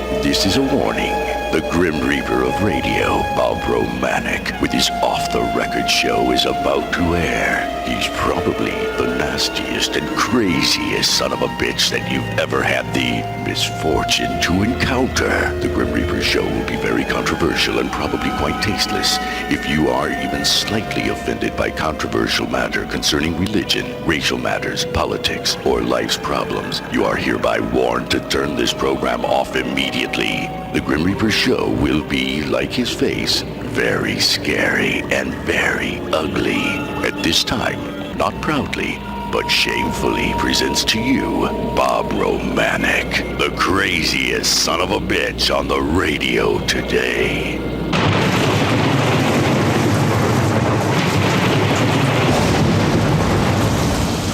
This is a warning. The Grim Reaper of radio, Bob Romanik, with his off-the-record show is about to air. He's probably the nastiest and craziest son of a bitch that you've ever had the misfortune to encounter. The Grim Reaper show will be very controversial and probably quite tasteless. If you are even slightly offended by controversial matter concerning religion, racial matters, politics, or life's problems, you are hereby warned to turn this program off immediately. The Grim Reaper show will be, like his face, very scary and very ugly. At this time, not proudly, but shamefully presents to you Bob Romanik, the craziest son of a bitch on the radio today.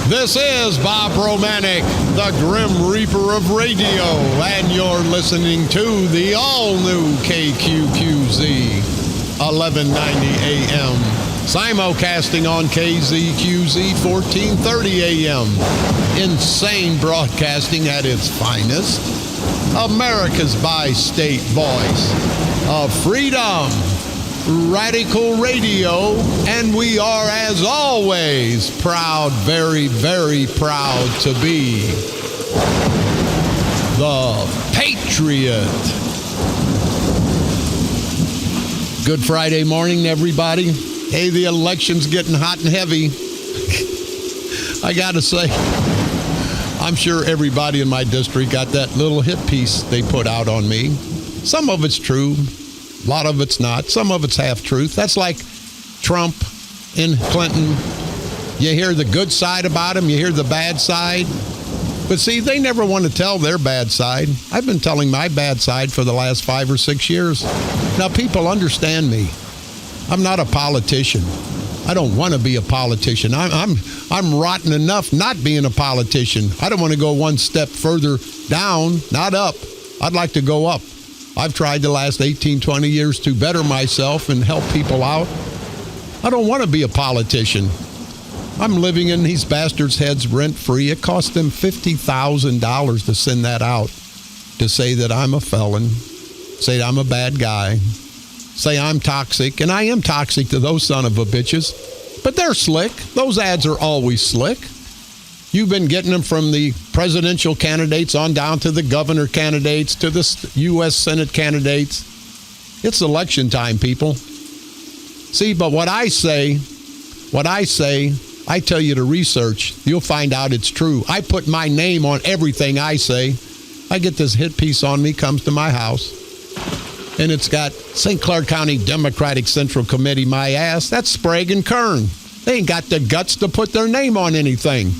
This is Bob Romanik, the Grim Reaper of radio, and you're listening to the all-new KQQZ, 1190 AM, simulcasting on KZQZ, 1430 AM. Insane broadcasting at its finest. America's bi-state voice of freedom. Radical Radio, and we are, as always, proud, very, very proud to be the Patriot. Good Friday morning, everybody. Hey, the election's getting hot and heavy. I gotta say, I'm sure everybody in my district got that little hit piece they put out on me. Some of it's true. A lot of it's not. Some of it's half-truth. That's like Trump and Clinton. You hear the good side about them. You hear the bad side. But see, they never want to tell their bad side. I've been telling my bad side for the last 5 or 6 years. Now, people understand me. I'm not a politician. I don't want to be a politician. I'm rotten enough not being a politician. I don't want to go one step further down, not up. I'd like to go up. I've tried the last 18, 20 years to better myself and help people out. I don't want to be a politician. I'm living in these bastards' heads rent-free. It cost them $50,000 to send that out, to say that I'm a felon, say I'm a bad guy, say I'm toxic, and I am toxic to those son of a bitches. But they're slick. Those ads are always slick. You've been getting them from the presidential candidates on down to the governor candidates to the U.S. Senate candidates. It's election time, people. See, but what I say, I tell you to research. You'll find out it's true. I put my name on everything I say. I get this hit piece on me, comes to my house, and it's got St. Clair County Democratic Central Committee, my ass. That's Sprague and Kern. They ain't got the guts to put their name on anything.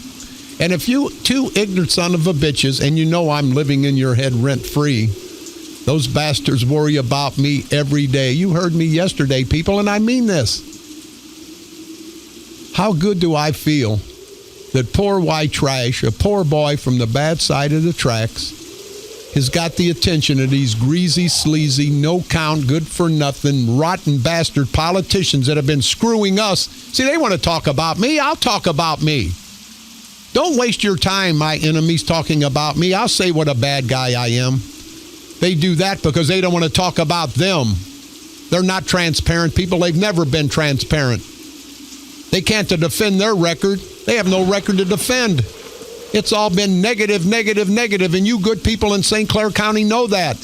And if you two ignorant son of a bitches, and you know I'm living in your head rent-free, those bastards worry about me every day. You heard me yesterday, people, and I mean this. How good do I feel that poor white trash, a poor boy from the bad side of the tracks, has got the attention of these greasy, sleazy, no-count, good-for-nothing, rotten bastard politicians that have been screwing us. See, they want to talk about me. I'll talk about me. Don't waste your time, my enemies, talking about me. I'll say what a bad guy I am. They do that because they don't want to talk about them. They're not transparent people. They've never been transparent. They can't defend their record. They have no record to defend. It's all been negative, negative, negative, and you good people in St. Clair County know that.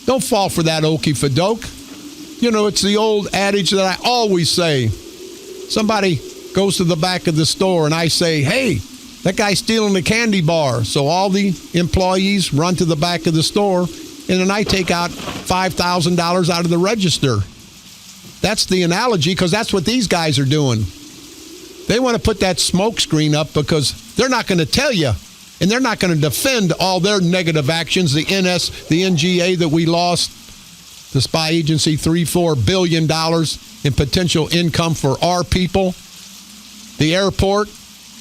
Don't fall for that okey fadoke. You know, it's the old adage that I always say. Somebody goes to the back of the store and I say, hey, that guy's stealing the candy bar. So all the employees run to the back of the store, and then I take out $5,000 out of the register. That's the analogy, because that's what these guys are doing. They want to put that smoke screen up because they're not going to tell you, and they're not going to defend all their negative actions, the NGA that we lost, the spy agency, $3-4 billion in potential income for our people. The airport,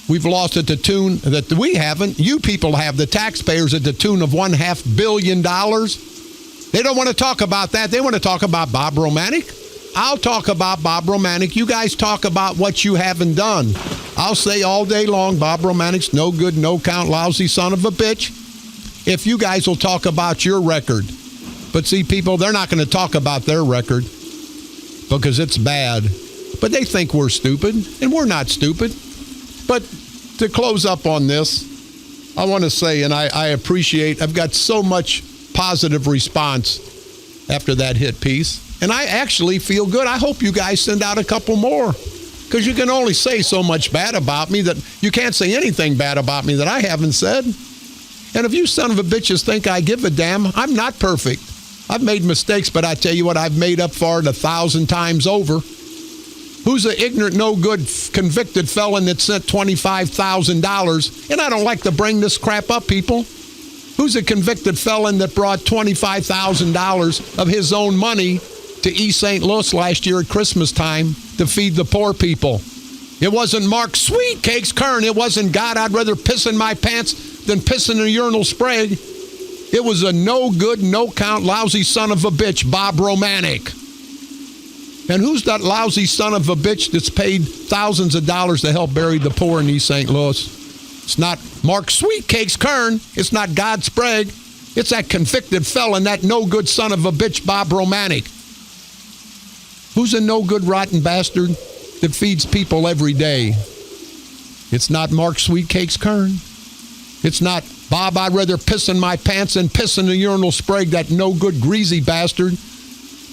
we've lost at the tune that we haven't. You people have, the taxpayers, at the tune of $500 million. They don't want to talk about that. They want to talk about Bob Romanik. I'll talk about Bob Romanik. You guys talk about what you haven't done. I'll say all day long, Bob Romanik's no good, no count, lousy son of a bitch. if you guys will talk about your record. But see, people, they're not going to talk about their record because it's bad. But they think we're stupid, and we're not stupid. But to close up on this, I want to say, and I appreciate, I've got so much positive response after that hit piece. And I actually feel good. I hope you guys send out a couple more, because you can only say so much bad about me that you can't say anything bad about me that I haven't said. And if you son of a bitches think I give a damn, I'm not perfect. I've made mistakes, but I tell you what, I've made up for it 1,000 times over. Who's an ignorant, no good, convicted felon that sent $25,000? And I don't like to bring this crap up, people. Who's a convicted felon that brought $25,000 of his own money to East St. Louis last year at Christmas time to feed the poor people? It wasn't Mark Sweetcakes Kern. It wasn't God, I'd rather piss in my pants than piss in a urinal spray. It was a no good, no count, lousy son of a bitch, Bob Romanik. And who's that lousy son of a bitch that's paid thousands of dollars to help bury the poor in East St. Louis? It's not Mark Sweetcakes Kern. It's not God Sprague. It's that convicted felon, that no good son of a bitch, Bob Romanik. Who's a no good, rotten bastard that feeds people every day? It's not Mark Sweetcakes Kern. It's not Bob, I'd rather piss in my pants than piss in the urinal spray, that no good, greasy bastard.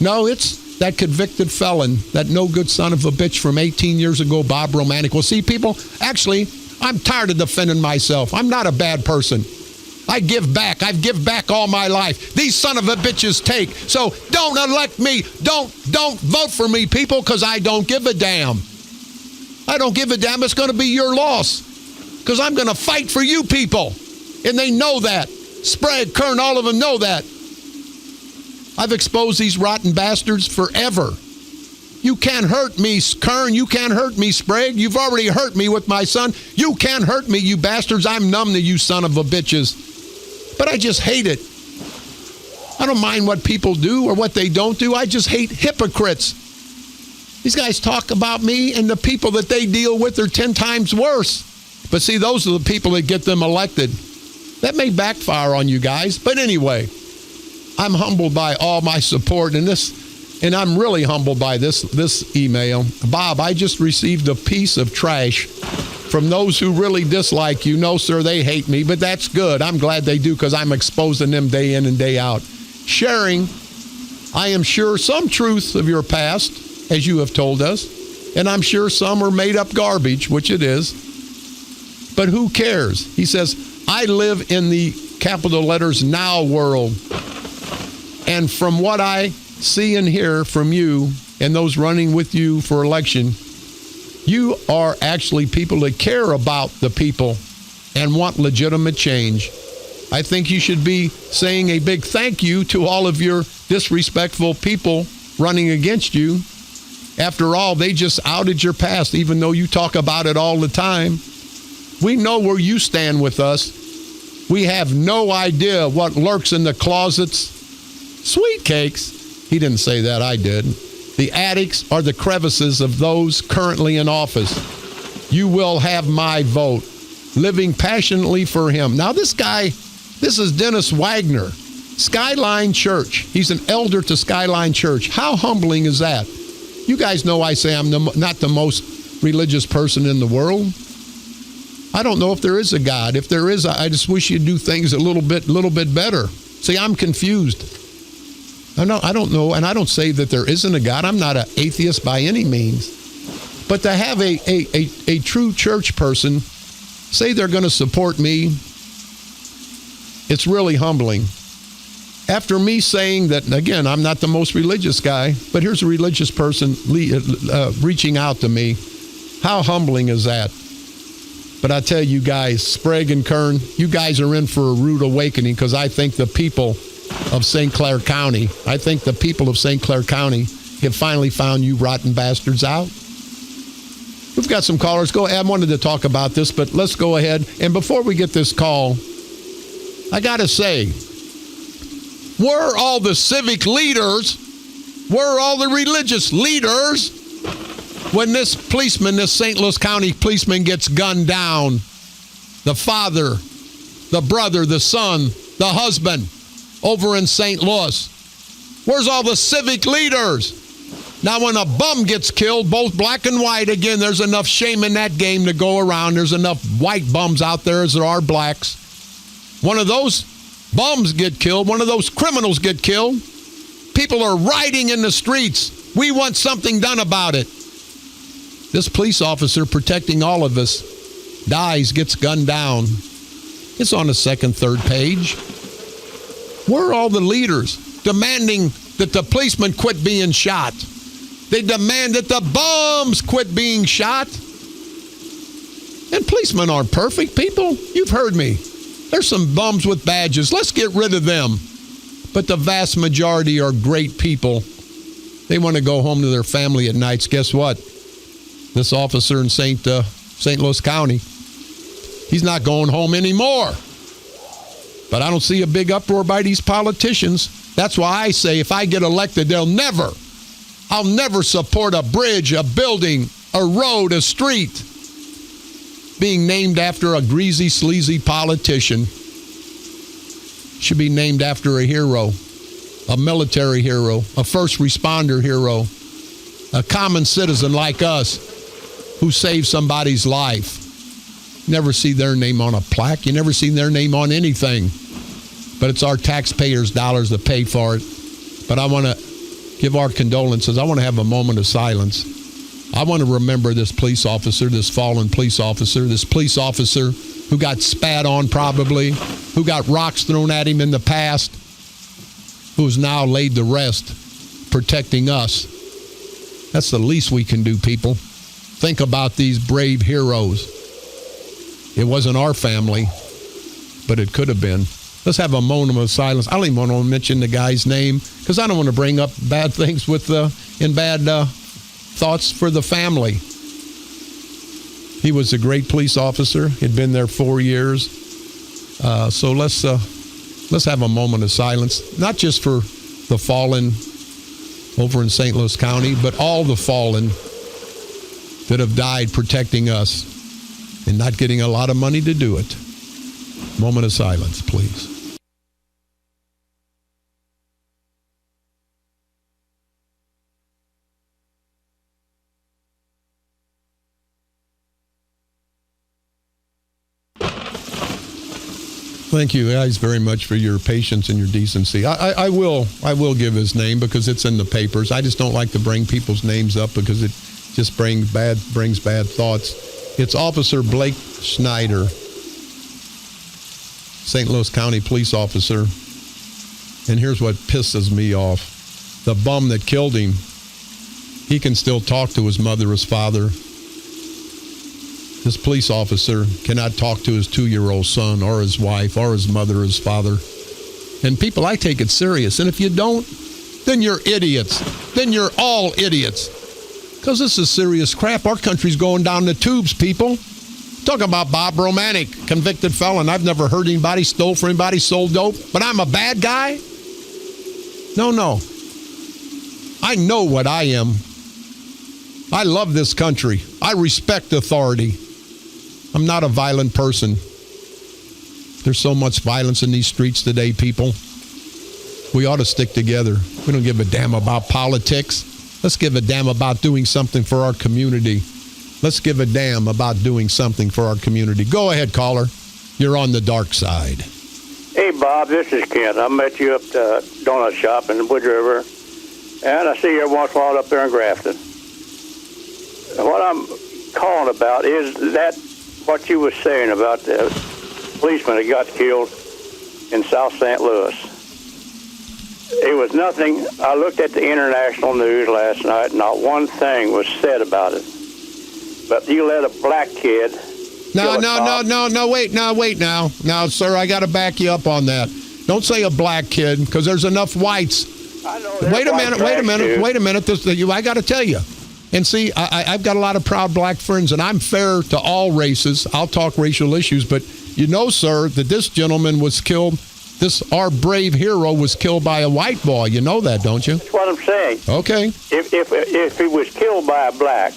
No, it's that convicted felon, that no good son of a bitch from 18 years ago, Bob Romanik. Well, see, people, actually, I'm tired of defending myself. I'm not a bad person. I give back. I've given back all my life. These son of a bitches take. So don't elect me. Don't vote for me, people, because I don't give a damn. I don't give a damn. It's going to be your loss, because I'm going to fight for you people. And they know that. Sprague, Kern, all of them know that. I've exposed these rotten bastards forever. You can't hurt me, Kern. You can't hurt me, Sprague. You've already hurt me with my son. You can't hurt me, you bastards. I'm numb to you son of a bitches. But I just hate it. I don't mind what people do or what they don't do. I just hate hypocrites. These guys talk about me, and the people that they deal with are 10 times worse. But see, those are the people that get them elected. That may backfire on you guys. But anyway, I'm humbled by all my support in this, and I'm really humbled by this email. Bob, I just received a piece of trash from those who really dislike you. No, sir, they hate me, but that's good. I'm glad they do, because I'm exposing them day in and day out. Sharing, I am sure, some truth of your past, as you have told us, and I'm sure some are made up garbage, which it is. But who cares? He says, I live in the capital letters now world. And from what I see and hear from you and those running with you for election, you are actually people that care about the people and want legitimate change. I think you should be saying a big thank you to all of your disrespectful people running against you. After all, they just outed your past, even though you talk about it all the time. We know where you stand with us. We have no idea what lurks in the closets. Sweet cakes. He didn't say that, I did. The attics are the crevices of those currently in office. You will have my vote. Living passionately for him. Now this guy, this is Dennis Wagner, Skyline Church. He's an elder to Skyline Church. How humbling is that? You guys know I say I'm not the most religious person in the world. I don't know if there is a God. If there is, I just wish you'd do things a little bit better. See, I'm confused. I don't know, and I don't say that there isn't a God. I'm not an atheist by any means. But to have a true church person say they're going to support me, it's really humbling. After me saying that, again, I'm not the most religious guy, but here's a religious person reaching out to me. How humbling is that? But I tell you guys, Sprague and Kern, you guys are in for a rude awakening, because I think the people of St. Clair County, have finally found you rotten bastards out. We've got some callers. Go ahead. I wanted to talk about this, but let's go ahead. And before we get this call, I got to say, where are all the civic leaders? Where are all the religious leaders when this policeman, this St. Louis County policeman, gets gunned down? The father, the brother, the son, the husband, over in St. Louis? Where's all the civic leaders? Now, when a bum gets killed, both black and white, again, there's enough shame in that game to go around. There's enough white bums out there as there are blacks. One of those bums get killed. One of those criminals get killed. People are rioting in the streets. We want something done about it. This police officer protecting all of us dies, gets gunned down. It's on the second, third page. Where are all the leaders demanding that the policemen quit being shot? They demand that the bums quit being shot. And policemen aren't perfect people. You've heard me. There's some bums with badges. Let's get rid of them. But the vast majority are great people. They want to go home to their family at nights. Guess what? This officer in St. Louis County, he's not going home anymore. But I don't see a big uproar by these politicians. That's why I say if I get elected, I'll never support a bridge, a building, a road, a street being named after a greasy, sleazy politician. Should be named after a hero, a military hero, a first responder hero, a common citizen like us who saved somebody's life. Never see their name on a plaque. You never see their name on anything. But it's our taxpayers' dollars that pay for it. But I want to give our condolences. I want to have a moment of silence. I want to remember this police officer, this fallen police officer who got spat on probably, who got rocks thrown at him in the past, who's now laid to rest, protecting us. That's the least we can do, people. Think about these brave heroes. It wasn't our family, but it could have been. Let's have a moment of silence. I don't even want to mention the guy's name because I don't want to bring up bad things in bad thoughts for the family. He was a great police officer. He'd been there 4 years. So let's have a moment of silence, not just for the fallen over in St. Louis County, but all the fallen that have died protecting us and not getting a lot of money to do it. Moment of silence, please. Thank you guys very much for your patience and your decency. I will give his name because it's in the papers. I just don't like to bring people's names up because it just brings bad thoughts. It's Officer Blake Snyder, St. Louis County police officer. And here's what pisses me off. The bum that killed him, he can still talk to his mother, his father. This police officer cannot talk to his 2-year-old son or his wife or his mother or his father. And people, I take it serious. And if you don't, then you're idiots. Then you're all idiots. Because this is serious crap. Our country's going down the tubes, people. Talk about Bob Romanik, convicted felon. I've never heard anybody stole from anybody, sold dope. But I'm a bad guy? No. I know what I am. I love this country. I respect authority. I'm not a violent person. There's so much violence in these streets today, people. We ought to stick together. We don't give a damn about politics. Let's give a damn about doing something for our community. Let's give a damn about doing something for our community. Go ahead, caller. You're on the dark side. Hey, Bob, this is Kent. I met you up at the donut shop in Wood River, and I see you every once in a while up there in Grafton. What I'm calling about is that what you were saying about the policeman that got killed in South St. Louis. It was nothing. I looked at the international news last night, not one thing was said about it. But you let a black kid... No, wait now. Now, sir, I got to back you up on that. Don't say a black kid, because there's enough whites. I know. Wait a minute. I got to tell you. And see, I've got a lot of proud black friends, and I'm fair to all races. I'll talk racial issues, but you know, sir, that this gentleman was killed. Our brave hero was killed by a white boy. You know that, don't you? That's what I'm saying. Okay. If he was killed by a black,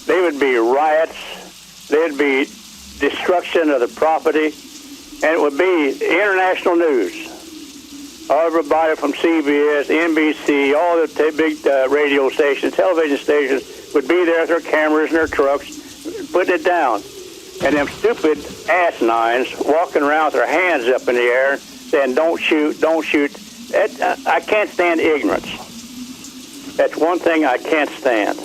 there would be riots. There'd be destruction of the property. and it would be international news. Everybody from CBS, NBC, all the big radio stations, television stations would be there with their cameras and their trucks, putting it down. And them stupid asinines walking around with their hands up in the air saying, don't shoot, don't shoot. I can't stand ignorance. That's one thing I can't stand.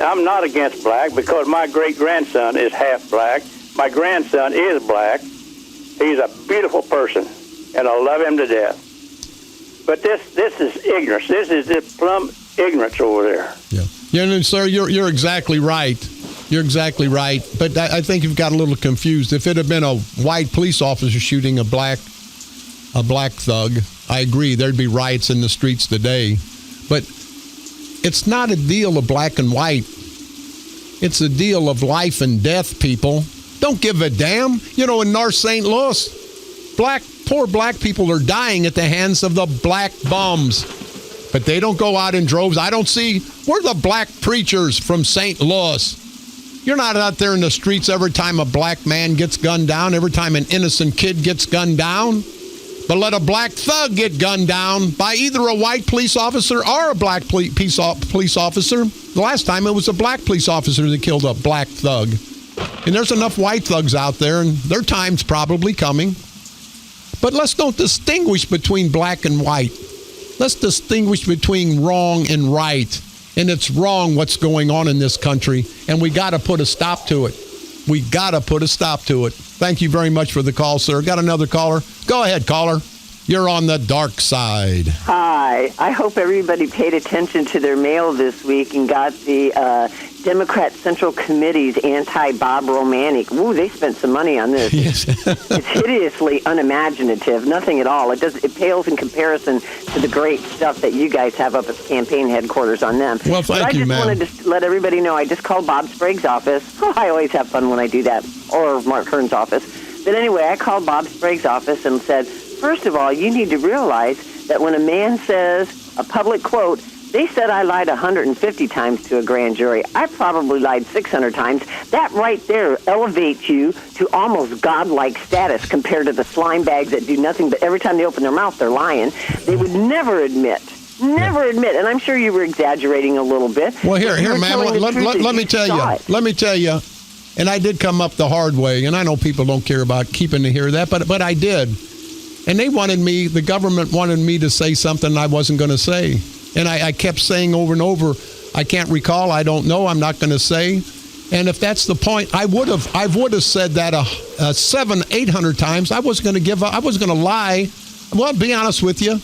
I'm not against black because my great-grandson is half black. My grandson is black. He's a beautiful person, and I love him to death. But this is ignorance. This is just plumb ignorance over there. Yeah, sir, you're exactly right. You're exactly right. But I think you've got a little confused. If it had been a white police officer shooting a black thug, I agree, there'd be riots in the streets today. But it's not a deal of black and white. It's a deal of life and death, people. Don't give a damn. You know, in North St. Louis, poor black people are dying at the hands of the black bums. But they don't go out in droves. I don't see, we're the black preachers from St. Louis. You're not out there in the streets every time a black man gets gunned down, every time an innocent kid gets gunned down. But let a black thug get gunned down by either a white police officer or a black police officer. The last time it was a black police officer that killed a black thug. And there's enough white thugs out there, and their time's probably coming. But let's don't distinguish between black and white. Let's distinguish between wrong and right. And it's wrong what's going on in this country, and we got to put a stop to it. We got to put a stop to it. Thank you very much for the call, sir. Got another caller? Go ahead, caller. You're on the dark side. Hi. I hope everybody paid attention to their mail this week and got the Democrat Central Committee's anti-Bob Romanik. Ooh, they spent some money on this. Yes. It's hideously unimaginative. Nothing at all. It pales in comparison to the great stuff that you guys have up at the campaign headquarters on them. Well, thank you, ma'am. I just wanted to let everybody know I just called Bob Sprague's office. Oh, I always have fun when I do that. Or Mark Hearn's office. But anyway, I called Bob Sprague's office and said, first of all, you need to realize that when a man says a public quote, they said I lied 150 times to a grand jury. I probably lied 600 times. That right there elevates you to almost godlike status compared to the slime bags that do nothing but every time they open their mouth, they're lying. They would never admit. And I'm sure you were exaggerating a little bit. Well, here, ma'am, let me tell you, and I did come up the hard way, and I know people don't care about keeping to hear that, but I did. And the government wanted me to say something I wasn't going to say. And I kept saying over and over, I can't recall, I don't know, I'm not going to say. And if that's the point, I would have said that 700-800 times. I wasn't going to give up. I was going to lie. Well, I'll be honest with you.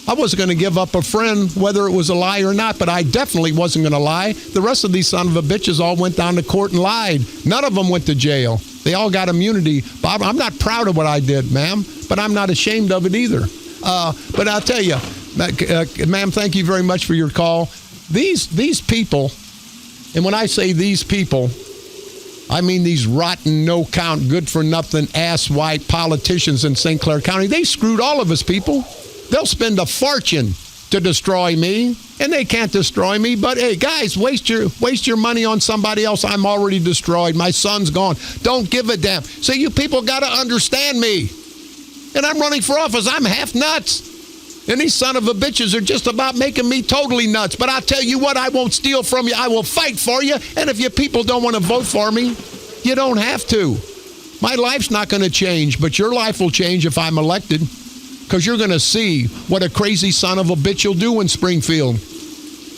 I wasn't going to give up a friend, whether it was a lie or not, but I definitely wasn't going to lie. The rest of these son of a bitches all went down to court and lied. None of them went to jail. They all got immunity. Bob, I'm not proud of what I did, ma'am, but I'm not ashamed of it either. But I'll tell you, ma'am, thank you very much for your call. These people, and when I say these people, I mean these rotten, no-count, good-for-nothing, ass-white politicians in St. Clair County. They screwed all of us, people. They'll spend a fortune to destroy me, and they can't destroy me. But, hey, guys, waste your money on somebody else. I'm already destroyed. My son's gone. Don't give a damn. So you people got to understand me. And I'm running for office. I'm half nuts. And these son of a bitches are just about making me totally nuts. But I'll tell you what, I won't steal from you. I will fight for you. And if you people don't want to vote for me, you don't have to. My life's not going to change, but your life will change if I'm elected. Because you're going to see what a crazy son of a bitch you'll do in Springfield.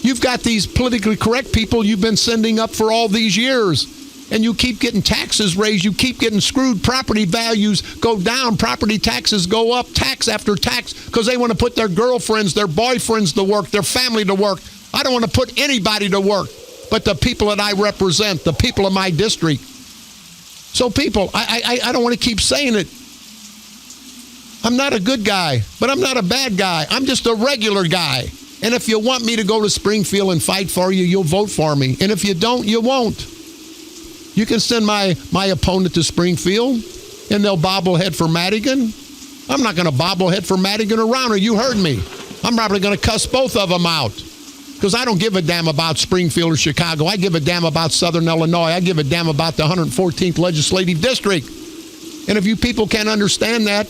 You've got these politically correct people you've been sending up for all these years. And you keep getting taxes raised. You keep getting screwed. Property values go down. Property taxes go up, tax after tax, because they want to put their girlfriends, their boyfriends to work, their family to work. I don't want to put anybody to work but the people that I represent, the people of my district. So people, I don't want to keep saying it. I'm not a good guy, but I'm not a bad guy. I'm just a regular guy. And if you want me to go to Springfield and fight for you, you'll vote for me. And if you don't, you won't. You can send my opponent to Springfield, and they'll bobblehead for Madigan. I'm not going to bobblehead for Madigan or Rauner. You heard me. I'm probably going to cuss both of them out because I don't give a damn about Springfield or Chicago. I give a damn about Southern Illinois. I give a damn about the 114th Legislative District. And if you people can't understand that,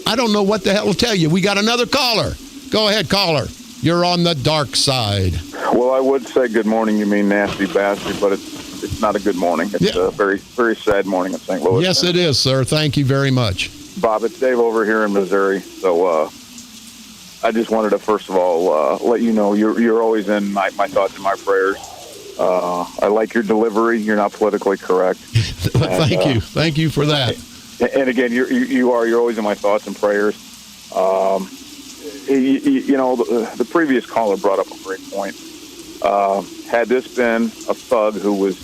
I don't know what the hell to tell you. We got another caller. Go ahead, caller. You're on the dark side. Well, I would say good morning, you mean nasty bastard, but it's not a good morning. It's a very, very sad morning in St. Louis. Yes, it is, sir. Thank you very much. Bob, it's Dave over here in Missouri. So I just wanted to, first of all, let you know you're always in my thoughts and my prayers. I like your delivery. You're not politically correct. Thank you. Thank you for that. And again, you're always in my thoughts and prayers. The previous caller brought up a great point. Had this been a thug who was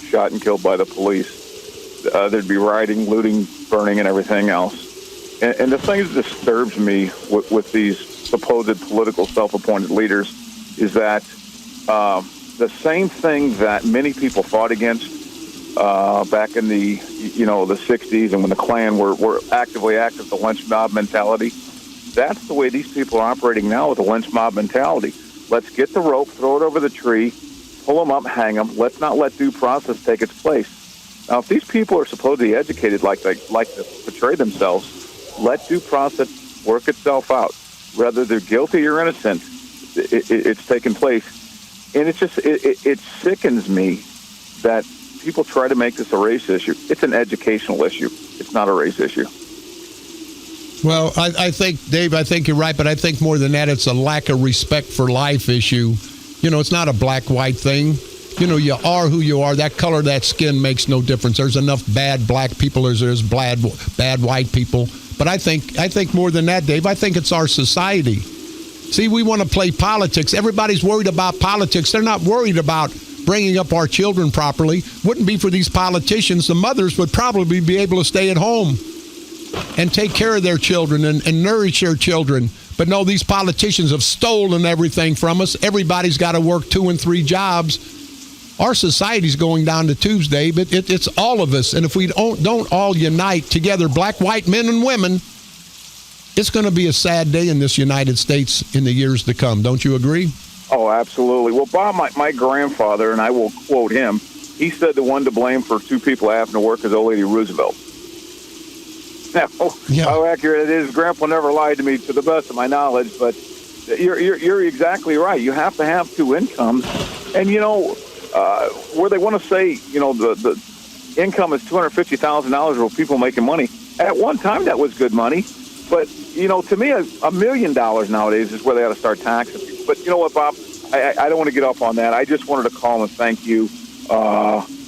shot and killed by the police, there'd be rioting, looting, burning, and everything else. And the thing that disturbs me with these supposed political self-appointed leaders is that the same thing that many people fought against back in the 60s and when the Klan were actively active, the lynch mob mentality. That's the way these people are operating now with the lynch mob mentality. Let's get the rope, throw it over the tree, pull them up, hang them. Let's not let due process take its place. Now, if these people are supposedly educated like they like to portray themselves, let due process work itself out. Whether they're guilty or innocent, it's taken place. And it sickens me that people try to make this a race issue. It's an educational issue. It's not a race issue. Well, I think, Dave, I think you're right, but I think more than that, it's a lack of respect for life issue. It's not a black-white thing. You are who you are. That color, that skin makes no difference. There's enough bad black people as there's bad white people. But I think more than that, Dave, I think it's our society. See, we want to play politics. Everybody's worried about politics. They're not worried about bringing up our children properly. Wouldn't be for these politicians, the mothers would probably be able to stay at home and take care of their children and nourish their children. But no, these politicians have stolen everything from us. Everybody's got to work 2 and 3 jobs. Our society's going down the tubes, Dave. It's all of us. And if we don't all unite together, black, white, men, and women, it's going to be a sad day in this United States in the years to come. Don't you agree? Oh, absolutely. Well, Bob, my grandfather, and I will quote him, he said the one to blame for 2 people having to work is old lady Roosevelt. Now, How accurate it is, Grandpa never lied to me to the best of my knowledge, but you're exactly right. You have to have 2 incomes. And, where they want to say, the income is $250,000 for people making money, at one time that was good money. But, to me, $1 million nowadays is where they ought to start taxing people. But you know what, Bob? I don't want to get off on that. I just wanted to call and thank you.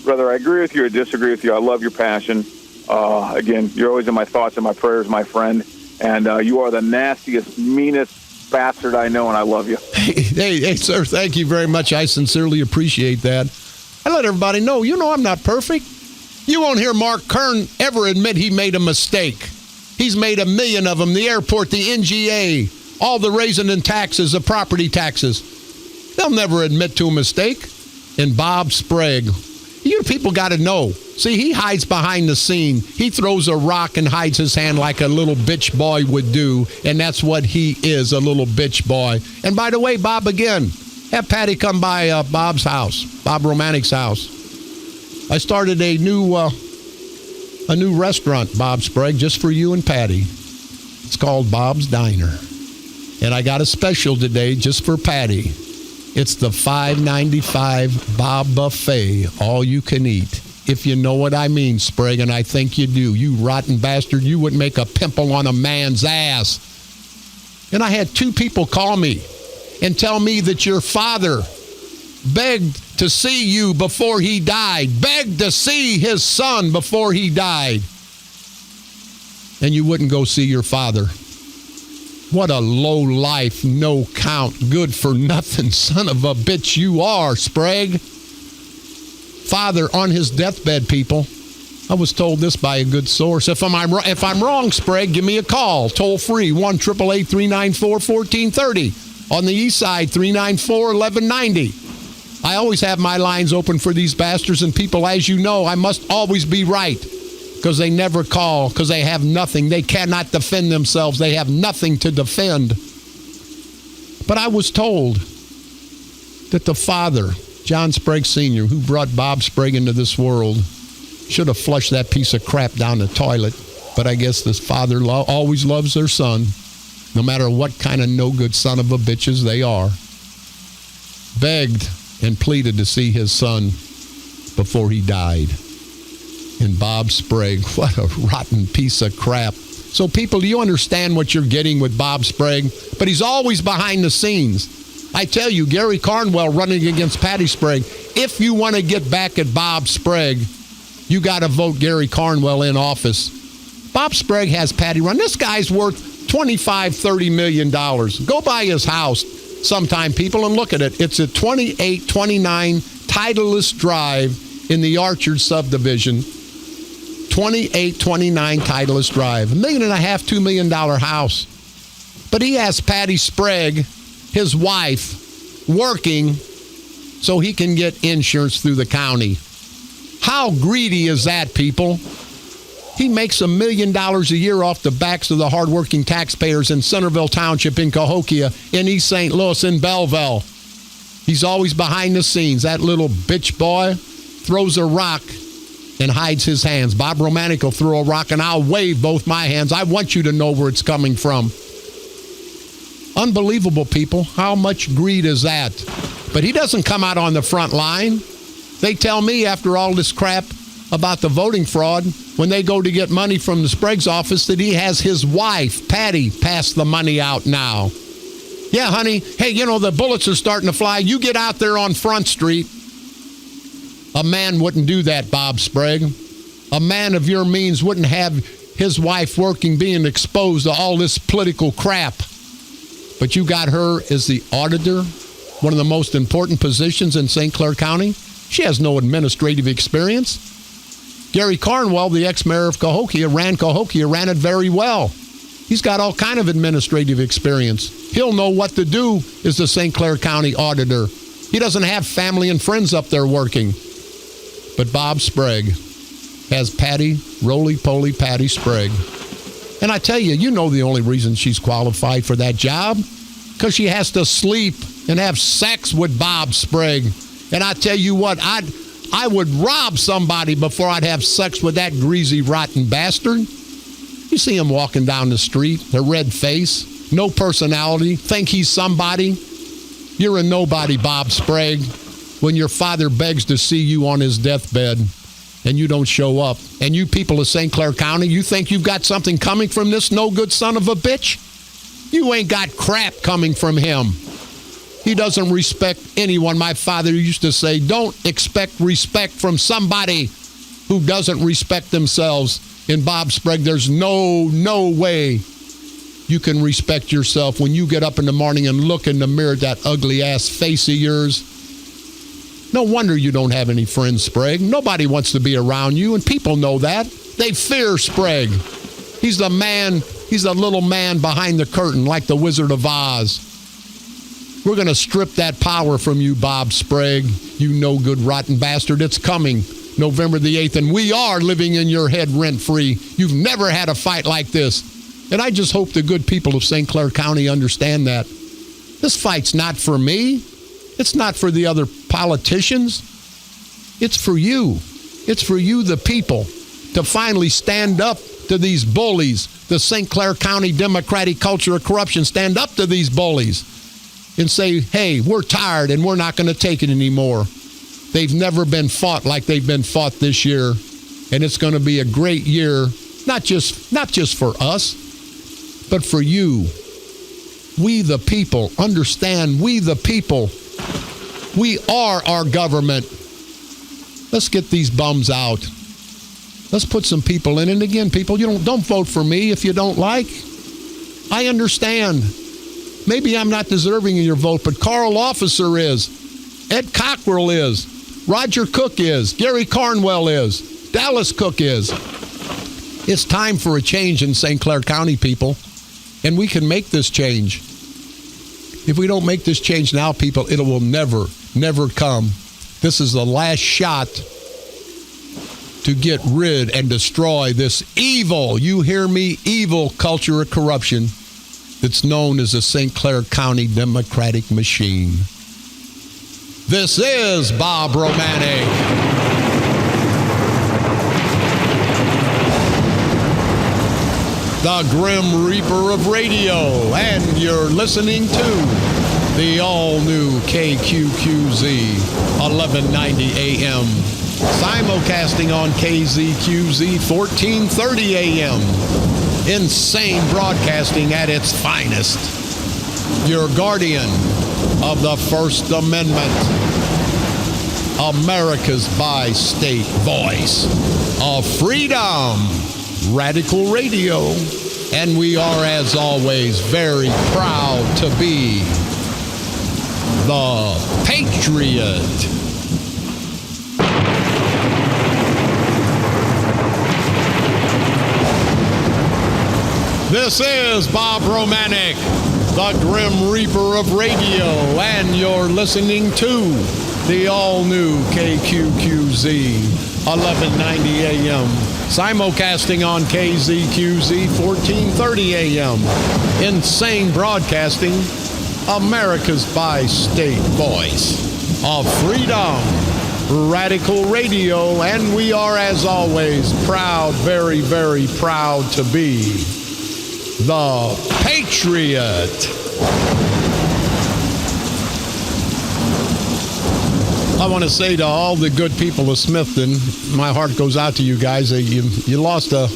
Whether I agree with you or disagree with you, I love your passion. Again, you're always in my thoughts and my prayers, my friend. And you are the nastiest, meanest bastard I know, and I love you. Hey, sir, thank you very much. I sincerely appreciate that. I let everybody know, I'm not perfect. You won't hear Mark Kern ever admit he made a mistake. He's made 1 million of them, the airport, the NGA, all the raising in taxes, the property taxes. They'll never admit to a mistake. And Bob Sprague, you people got to know. See, he hides behind the scene. He throws a rock and hides his hand like a little bitch boy would do, and that's what he is, a little bitch boy. And by the way, Bob, again, have Patty come by Bob's house, Bob Romanik's house. I started a new restaurant, Bob Sprague, just for you and Patty. It's called Bob's Diner. And I got a special today just for Patty. It's the $5.95 Bob Buffet, all you can eat. If you know what I mean, Sprague, and I think you do. You rotten bastard, you wouldn't make a pimple on a man's ass. And I had 2 people call me and tell me that your father begged to see you before he died, begged to see his son before he died. And you wouldn't go see your father. What a low-life, no-count, good-for-nothing son of a bitch you are, Sprague. Father on his deathbed, people. I was told this by a good source. If I'm wrong, Sprague, give me a call. Toll free, 1-888-394-1430. On the east side, 394-1190. I always have my lines open for these bastards and people. As you know, I must always be right because they never call because they have nothing. They cannot defend themselves. They have nothing to defend. But I was told that the father, John Sprague Sr., who brought Bob Sprague into this world, should have flushed that piece of crap down the toilet. But I guess this father always loves their son, no matter what kind of no-good son of a bitches they are. Begged and pleaded to see his son before he died. And Bob Sprague, what a rotten piece of crap. So people, do you understand what you're getting with Bob Sprague? But he's always behind the scenes. I tell you, Gary Cornwell running against Patty Sprague. If you want to get back at Bob Sprague, you got to vote Gary Cornwell in office. Bob Sprague has Patty run. This guy's worth $25-30 million. Go by his house sometime, people, and look at it. It's at 2829 Titleist Drive in the Orchard subdivision. 2829 Titleist Drive. $1.5 million, $2 million house. But he has Patty Sprague, his wife, working so he can get insurance through the county. How greedy is that, people? He makes $1 million a year off the backs of the hardworking taxpayers in Centerville Township, in Cahokia, in East St. Louis, in Belleville. He's always behind the scenes. That little bitch boy throws a rock and hides his hands. Bob Romanik will throw a rock and I'll wave both my hands. I want you to know where it's coming from. Unbelievable, people. How much greed is that? But he doesn't come out on the front line. They tell me after all this crap about the voting fraud, when they go to get money from the Sprague's office, that he has his wife, Patty, pass the money out now. Yeah, honey, hey, you know, the bullets are starting to fly. You get out there on Front Street. A man wouldn't do that, Bob Sprague. A man of your means wouldn't have his wife working, being exposed to all this political crap. But you got her as the auditor, one of the most important positions in St. Clair County. She has no administrative experience. Gary Cornwell, the ex-mayor of Cahokia, ran it very well. He's got all kind of administrative experience. He'll know what to do as the St. Clair County auditor. He doesn't have family and friends up there working. But Bob Sprague has Patty, roly-poly Patty Sprague. And I tell you, you know the only reason she's qualified for that job? Because she has to sleep and have sex with Bob Sprague. And I tell you what, I would rob somebody before I'd have sex with that greasy, rotten bastard. You see him walking down the street, a red face, no personality, think he's somebody. You're a nobody, Bob Sprague, when your father begs to see you on his deathbed and you don't show up. And you people of St. Clair County, you think you've got something coming from this no-good son of a bitch? You ain't got crap coming from him. He doesn't respect anyone. My father used to say, don't expect respect from somebody who doesn't respect themselves. In Bob Sprague, there's no way you can respect yourself when you get up in the morning and look in the mirror at that ugly-ass face of yours. No wonder you don't have any friends, Sprague. Nobody wants to be around you, and people know that. They fear Sprague. He's the man, he's the little man behind the curtain, like the Wizard of Oz. We're going to strip that power from you, Bob Sprague, you no-good, rotten bastard. It's coming November the 8th, and we are living in your head rent-free. You've never had a fight like this. And I just hope the good people of St. Clair County understand that. This fight's not for me. It's not for the other politicians. It's for you. It's for you, the people, to finally stand up to these bullies. The St. Clair County Democratic culture of corruption, stand up to these bullies and say, hey, we're tired and we're not going to take it anymore. They've never been fought like they've been fought this year. And it's going to be a great year, not just for us, but for you. We the people, understand, we the people. We are our government. Let's get these bums out. Let's put some people in. And again, people, don't vote for me if you don't like. I understand. Maybe I'm not deserving of your vote, but Carl Officer is. Ed Cockrell is. Roger Cook is. Gary Cornwell is. Dallas Cook is. It's time for a change in St. Clair County, people. And we can make this change. If we don't make this change now, people, it will never come. This is the last shot to get rid and destroy this evil, you hear me, evil culture of corruption that's known as the St. Clair County Democratic Machine. This is Bob Romanik. the Grim Reaper of radio, and you're listening to the all-new KQQZ 1190 AM, simulcasting on KZQZ 1430 AM. Insane broadcasting at its finest. Your guardian of the First Amendment, America's bi-state voice of freedom, Radical Radio. And we are, as always, very proud to be the Patriot. This is Bob Romanik, the Grim Reaper of radio, and you're listening to the all-new KQQZ 1190 AM, simulcasting on KZQZ 1430 AM. Insane broadcasting, America's bi-state voice of freedom, Radical Radio, and we are, as always, proud, very, very proud to be the Patriot. I want to say to all the good people of Smithton, my heart goes out to you guys. You lost a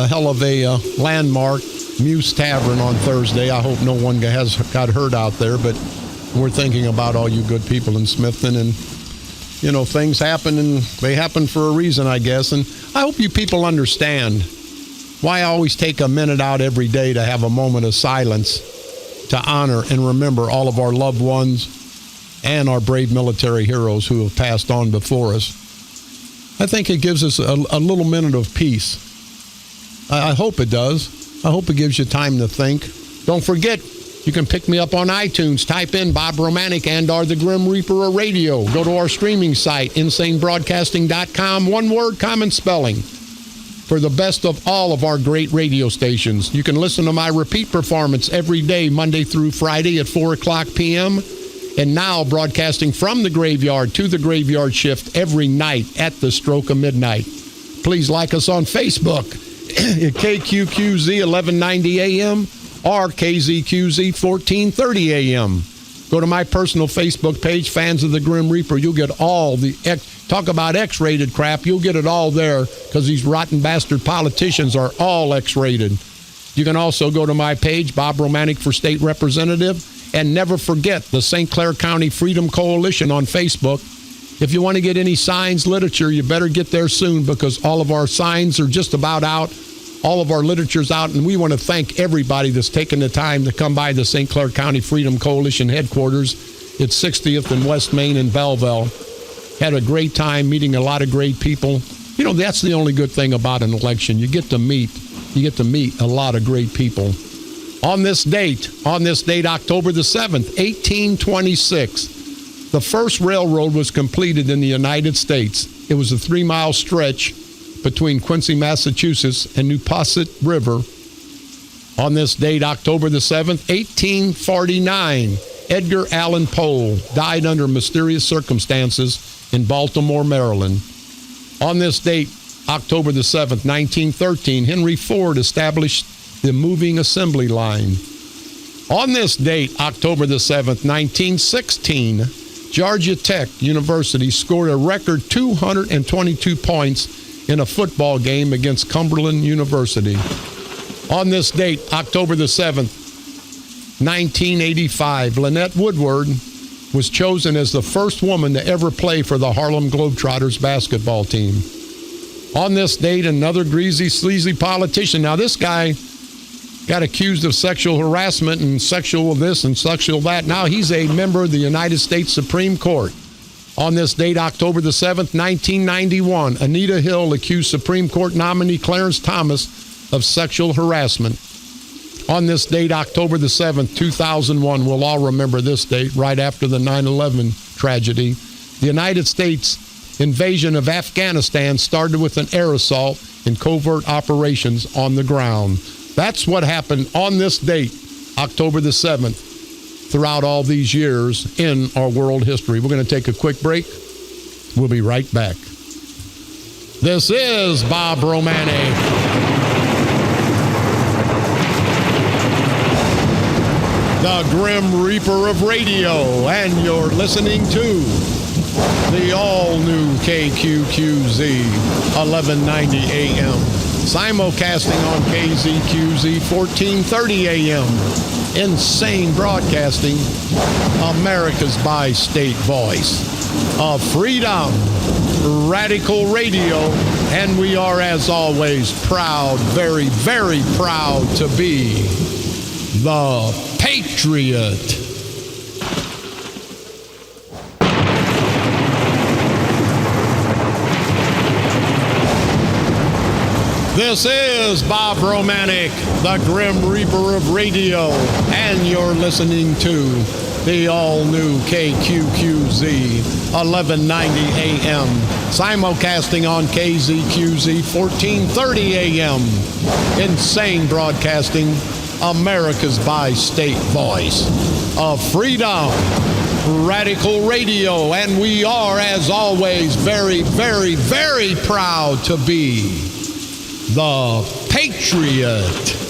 hell of a landmark, Muse Tavern, on Thursday. I hope no one has got hurt out there, but we're thinking about all you good people in Smithton. And, you know, things happen, and they happen for a reason, I guess. And I hope you people understand why I always take a minute out every day to have a moment of silence to honor and remember all of our loved ones and our brave military heroes who have passed on before us. I think it gives us a little minute of peace. I hope it does. I hope it gives you time to think. Don't forget, you can pick me up on iTunes. Type in Bob Romanik and or the Grim Reaper of radio. Go to our streaming site, insanebroadcasting.com. One word, common spelling. For the best of all of our great radio stations. You can listen to my repeat performance every day, Monday through Friday at 4 o'clock p.m. And now broadcasting from the graveyard to the graveyard shift every night at the stroke of midnight. Please like us on Facebook at KQQZ 1190 AM or KZQZ 1430 AM. Go to my personal Facebook page, Fans of the Grim Reaper. You'll get all the talk about X-rated crap. You'll get it all there because these rotten bastard politicians are all X-rated. You can also go to my page, Bob Romanik for State Representative, and never forget the St. Clair County Freedom Coalition on Facebook. If you want to get any signs, literature, you better get there soon because all of our signs are just about out. All of our literature's out, and we want to thank everybody that's taken the time to come by the St. Clair County Freedom Coalition headquarters. It's 60th and West Main in Belleville. Had a great time meeting a lot of great people. You know, that's the only good thing about an election. You get to meet a lot of great people. On this date, October the 7th, 1826, the first railroad was completed in the United States. It was a 3-mile stretch between Quincy, Massachusetts and Neponset River. On this date, October the 7th, 1849, Edgar Allan Poe died under mysterious circumstances in Baltimore, Maryland. On this date, October the 7th, 1913, Henry Ford established the moving assembly line. On this date, October the 7th, 1916, Georgia Tech University scored a record 222 points in a football game against Cumberland University. On this date, October the 7th, 1985, Lynette Woodward was chosen as the first woman to ever play for the Harlem Globetrotters basketball team. On this date, another greasy, sleazy politician. Now, this guy got accused of sexual harassment and sexual this and sexual that. Now he's a member of the United States Supreme Court. On this date, October the 7th, 1991, Anita Hill accused Supreme Court nominee Clarence Thomas of sexual harassment. On this date, October the 7th, 2001, we'll all remember this date, right after the 9/11 tragedy. The United States invasion of Afghanistan started with an air assault and covert operations on the ground. That's what happened on this date, October the 7th, throughout all these years in our world history. We're going to take a quick break. We'll be right back. This is Bob Romanik. Grim Reaper of Radio, and you're listening to the all-new KQQZ 1190 AM, simulcasting on KZQZ 1430 AM. Insane Broadcasting, America's bi-state voice of freedom, Radical Radio, and we are, as always, proud, very, very proud to be the Patriot. This is Bob Romanik, the Grim Reaper of Radio, and you're listening to the all-new KQQZ 1190 AM, simulcasting on KZQZ 1430 AM. Insane Broadcasting, America's bi-state voice of freedom, Radical Radio, and we are, as always, very, very, very proud to be the Patriot.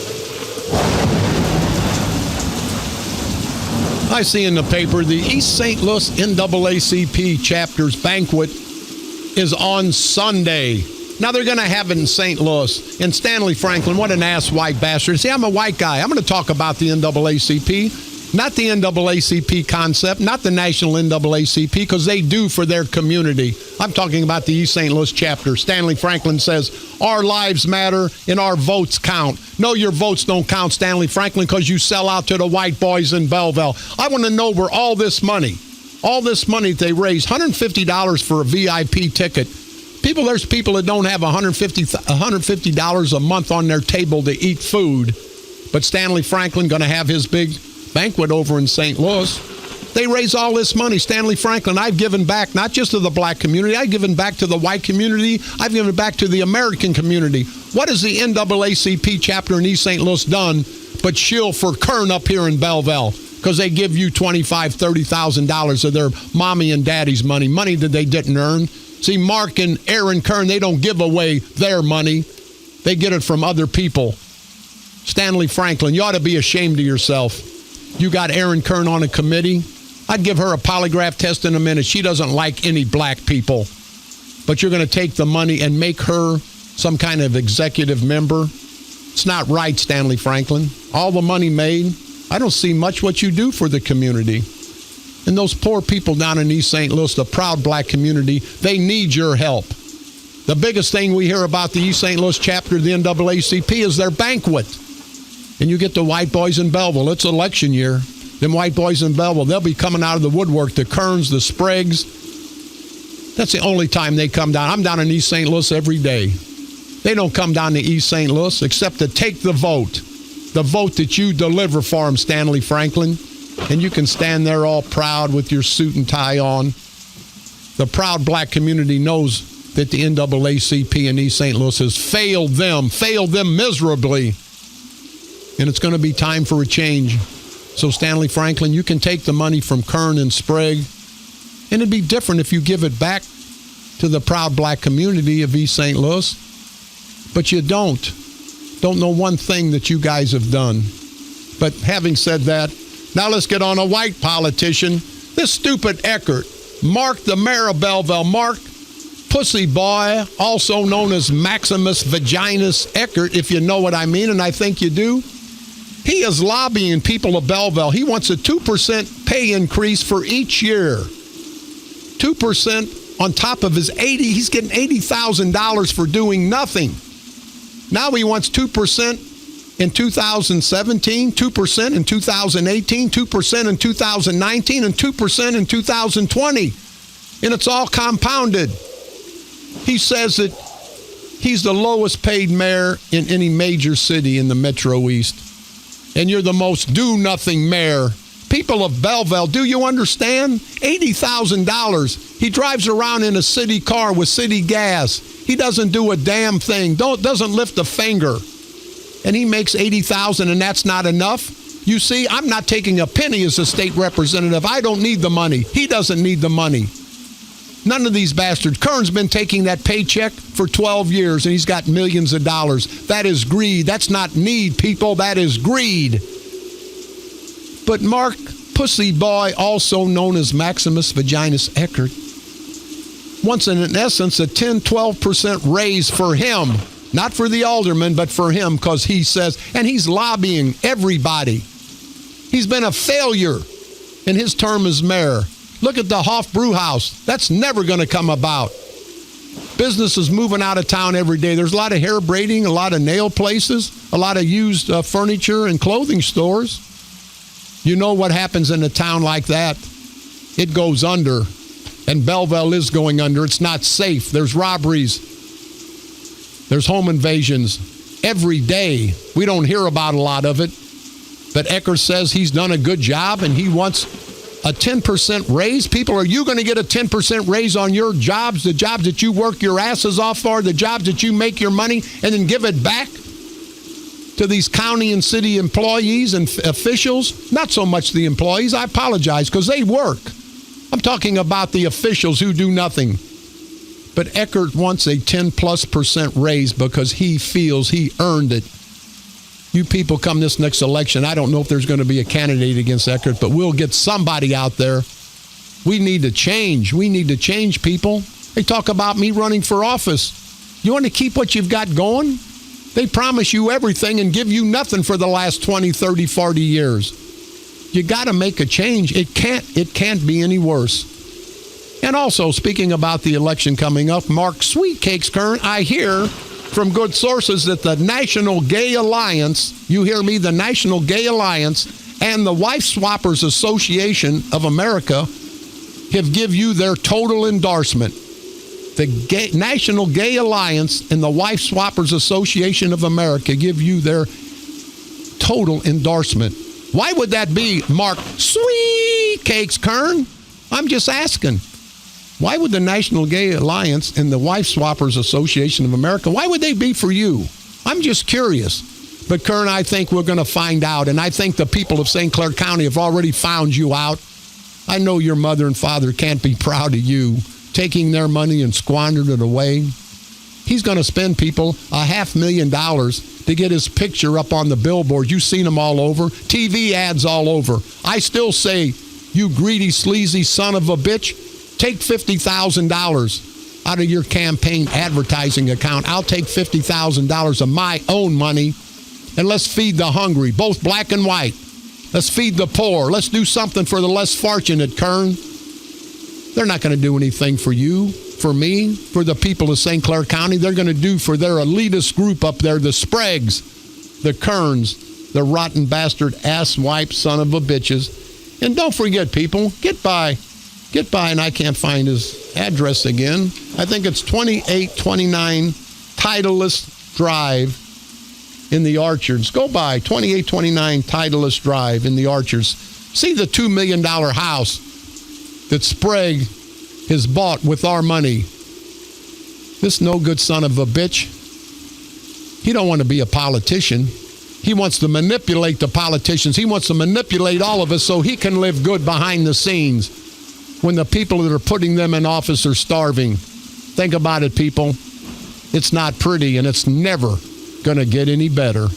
I see in the paper the East St. Louis NAACP chapter's banquet is on Sunday. Now they're going to have it in St. Louis. And Stanley Franklin, what an ass white bastard. See, I'm a white guy. I'm going to talk about the NAACP. Not the NAACP concept, not the national NAACP, because they do for their community. I'm talking about the East St. Louis chapter. Stanley Franklin says, our lives matter and our votes count. No, your votes don't count, Stanley Franklin, because you sell out to the white boys in Belleville. I want to know where all this money that they raise, $150 for a VIP ticket. There's people that don't have $150 a month on their table to eat food. But Stanley Franklin going to have his big banquet over in St. Louis. They raise all this money. Stanley Franklin, I've given back not just to the black community, I've given back to the white community, I've given back to the American community. What has the NAACP chapter in East St. Louis done but shill for Kern up here in Belleville? Because they give you $25,000, $30,000 of their mommy and daddy's money that they didn't earn. See, Mark and Aaron Kern, they don't give away their money. They get it from other people. Stanley Franklin, you ought to be ashamed of yourself. You got Aaron Kern on a committee. I'd give her a polygraph test in a minute. She doesn't like any black people. But you're going to take the money and make her some kind of executive member? It's not right, Stanley Franklin. All the money made, I don't see much what you do for the community. And those poor people down in East St. Louis, the proud black community, they need your help. The biggest thing we hear about the East St. Louis chapter of the NAACP is their banquet. And you get the white boys in Belleville. It's election year. Them white boys in Belleville, they'll be coming out of the woodwork. The Kerns, the Spriggs. That's the only time they come down. I'm down in East St. Louis every day. They don't come down to East St. Louis except to take the vote. The vote that you deliver for them, Stanley Franklin. And you can stand there all proud with your suit and tie on. The proud black community knows that the NAACP in East St. Louis has failed them miserably. And it's going to be time for a change. So, Stanley Franklin, you can take the money from Kern and Sprague, and it'd be different if you give it back to the proud black community of East St. Louis. But you don't. Don't know one thing that you guys have done. But having said that, now let's get on a white politician. This stupid Eckert, Mark the mayor of Belleville, Mark Pussy Boy, also known as Maximus Vaginus Eckert, if you know what I mean, and I think you do. He is lobbying people of Belleville. He wants a 2% pay increase for each year. 2% on top of his he's getting $80,000 for doing nothing. Now he wants 2% in 2017, 2% in 2018, 2% in 2019, and 2% in 2020. And it's all compounded. He says that he's the lowest paid mayor in any major city in the Metro East. And you're the most do-nothing mayor. People of Belleville, do you understand? $80,000. He drives around in a city car with city gas. He doesn't do a damn thing. Doesn't lift a finger. And he makes $80,000, and that's not enough. You see, I'm not taking a penny as a state representative. I don't need the money. He doesn't need the money. None of these bastards. Kern's been taking that paycheck for 12 years, and he's got millions of dollars. That is greed. That's not need, people. That is greed. But Mark Pussy Boy, also known as Maximus Vaginus Eckert, wants in essence a 10-12% raise for him. Not for the alderman, but for him, because he says, and he's lobbying everybody. He's been a failure in his term as mayor. Look at the Hoff Brew House. That's never going to come about. Business is moving out of town every day. There's a lot of hair braiding, a lot of nail places, a lot of used furniture and clothing stores. You know what happens in a town like that? It goes under. And Belleville is going under. It's not safe. There's robberies. There's home invasions every day. We don't hear about a lot of it. But Eckert says he's done a good job and he wants a 10% raise. People, are you going to get a 10% raise on your jobs, the jobs that you work your asses off for, the jobs that you make your money, and then give it back to these county and city employees and officials? Not so much the employees. I apologize, because they work. I'm talking about the officials who do nothing. But Eckert wants a 10+% raise because he feels he earned it. You people come this next election, I don't know if there's going to be a candidate against Eckert, but we'll get somebody out there. We need to change. We need to change, people. They talk about me running for office. You want to keep what you've got going? They promise you everything and give you nothing for the last 20, 30, 40 years. You got to make a change. It can't be any worse. And also, speaking about the election coming up, Mark Sweetcake's current, I hear from good sources that the National Gay Alliance, you hear me, the National Gay Alliance and the Wife Swappers Association of America have give you their total endorsement. The National Gay Alliance and the Wife Swappers Association of America give you their total endorsement. Why would that be, Mark Sweetcake's Kern? I'm just asking. Why would the National Gay Alliance and the Wife Swappers Association of America, why would they be for you? I'm just curious. But Kern, I think we're going to find out, and I think the people of St. Clair County have already found you out. I know your mother and father can't be proud of you taking their money and squandering it away. He's going to spend, people, $500,000 to get his picture up on the billboard. You've seen them all over. TV ads all over. I still say, you greedy, sleazy son of a bitch, take $50,000 out of your campaign advertising account. I'll take $50,000 of my own money, and let's feed the hungry, both black and white. Let's feed the poor. Let's do something for the less fortunate, Kern. They're not going to do anything for you, for me, for the people of St. Clair County. They're going to do for their elitist group up there, the Spragues, the Kerns, the rotten bastard asswipe son of a bitches. And don't forget, people, get by, and I can't find his address again. I think it's 2829 Titleist Drive in the Orchards. Go by 2829 Titleist Drive in the Orchards. See the $2 million house that Sprague has bought with our money. This no good son of a bitch, he don't want to be a politician. He wants to manipulate the politicians. He wants to manipulate all of us so he can live good behind the scenes when the people that are putting them in office are starving. Think about it, people. It's not pretty, and it's never going to get any better.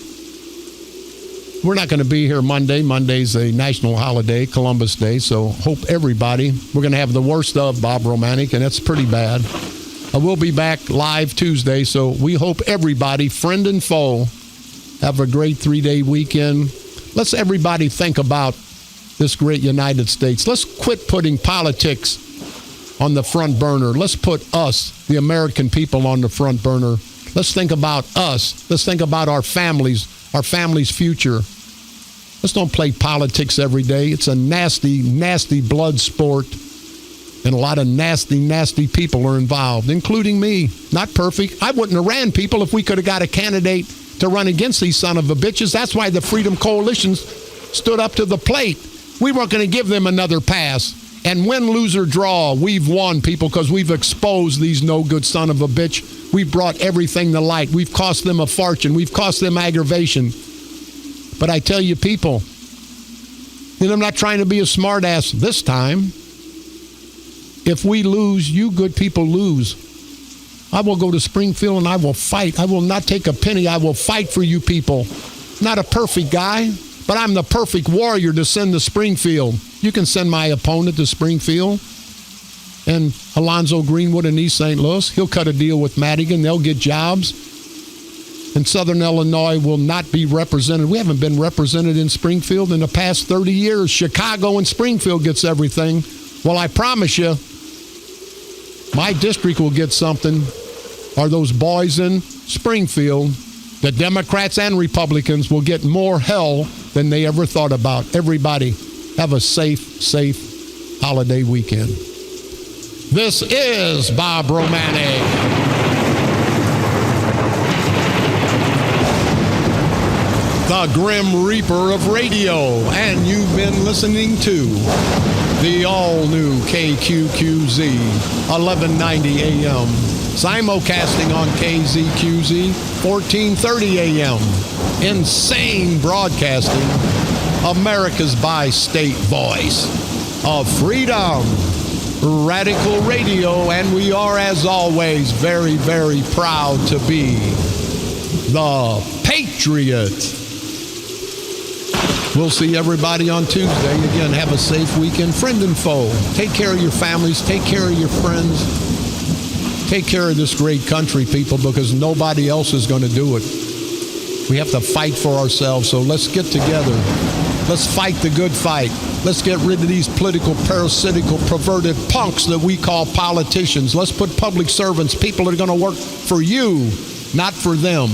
We're not going to be here Monday. Monday's a national holiday, Columbus Day, so hope everybody, we're going to have the worst of Bob Romanik, and that's pretty bad. We'll be back live Tuesday, so we hope everybody, friend and foe, have a great 3-day weekend. Let's everybody think about this great United States. Let's quit putting politics on the front burner. Let's put us, the American people, on the front burner. Let's think about us. Let's think about our family's future. Let's don't play politics every day. It's a nasty, nasty blood sport. And a lot of nasty, nasty people are involved, including me. Not perfect. I wouldn't have ran, people, if we could have got a candidate to run against these son of a bitches. That's why the Freedom Coalition stood up to the plate. We weren't going to give them another pass. And win, lose, or draw, we've won, people, because we've exposed these no good son of a bitch. We've brought everything to light. We've cost them a fortune. We've cost them aggravation. But I tell you, people, and I'm not trying to be a smartass this time. If we lose, you good people lose. I will go to Springfield and I will fight. I will not take a penny. I will fight for you people. Not a perfect guy, But I'm the perfect warrior to send to Springfield. You can send my opponent to Springfield and Alonzo Greenwood in East St. Louis. He'll cut a deal with Madigan. They'll get jobs. And Southern Illinois will not be represented. We haven't been represented in Springfield in the past 30 years. Chicago and Springfield gets everything. Well, I promise you, my district will get something. Are those boys in Springfield? The Democrats and Republicans will get more hell than they ever thought about. Everybody, have a safe holiday weekend. This is Bob Romanik. The Grim Reaper of radio, and you've been listening to the all-new KQQZ 1190 AM, simulcasting on KZQZ 1430 AM. Insane broadcasting, America's bi-state voice of freedom, radical radio, and we are, as always, very, very proud to be the Patriot. We'll see everybody on Tuesday. Again, have a safe weekend. Friend and foe, take care of your families, take care of your friends, take care of this great country, people, because nobody else is going to do it. We have to fight for ourselves, so let's get together. Let's fight the good fight. Let's get rid of these political, parasitical, perverted punks that we call politicians. Let's put public servants, people that are going to work for you, not for them.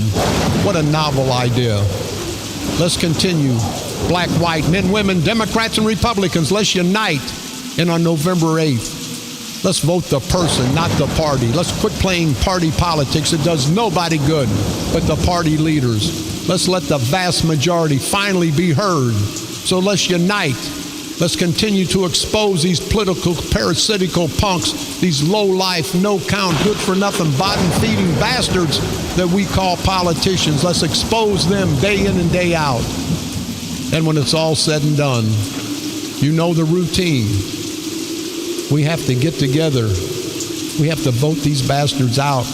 What a novel idea. Let's continue. Black, white, men, women, Democrats, and Republicans, let's unite. And on November 8th, let's vote the person, not the party. Let's quit playing party politics. It does nobody good but the party leaders. Let's let the vast majority finally be heard. So let's unite. Let's continue to expose these political, parasitical punks, these low-life, no-count, good-for-nothing, bottom-feeding bastards that we call politicians. Let's expose them day in and day out. And when it's all said and done, you know the routine. We have to get together. We have to vote these bastards out.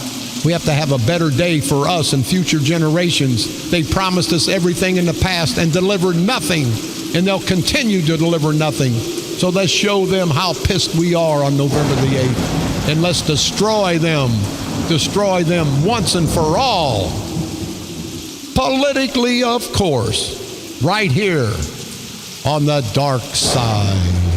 We have to have a better day for us and future generations. They promised us everything in the past and delivered nothing, and they'll continue to deliver nothing. So let's show them how pissed we are on November the 8th, and let's destroy them once and for all. Politically, of course, right here on the dark side.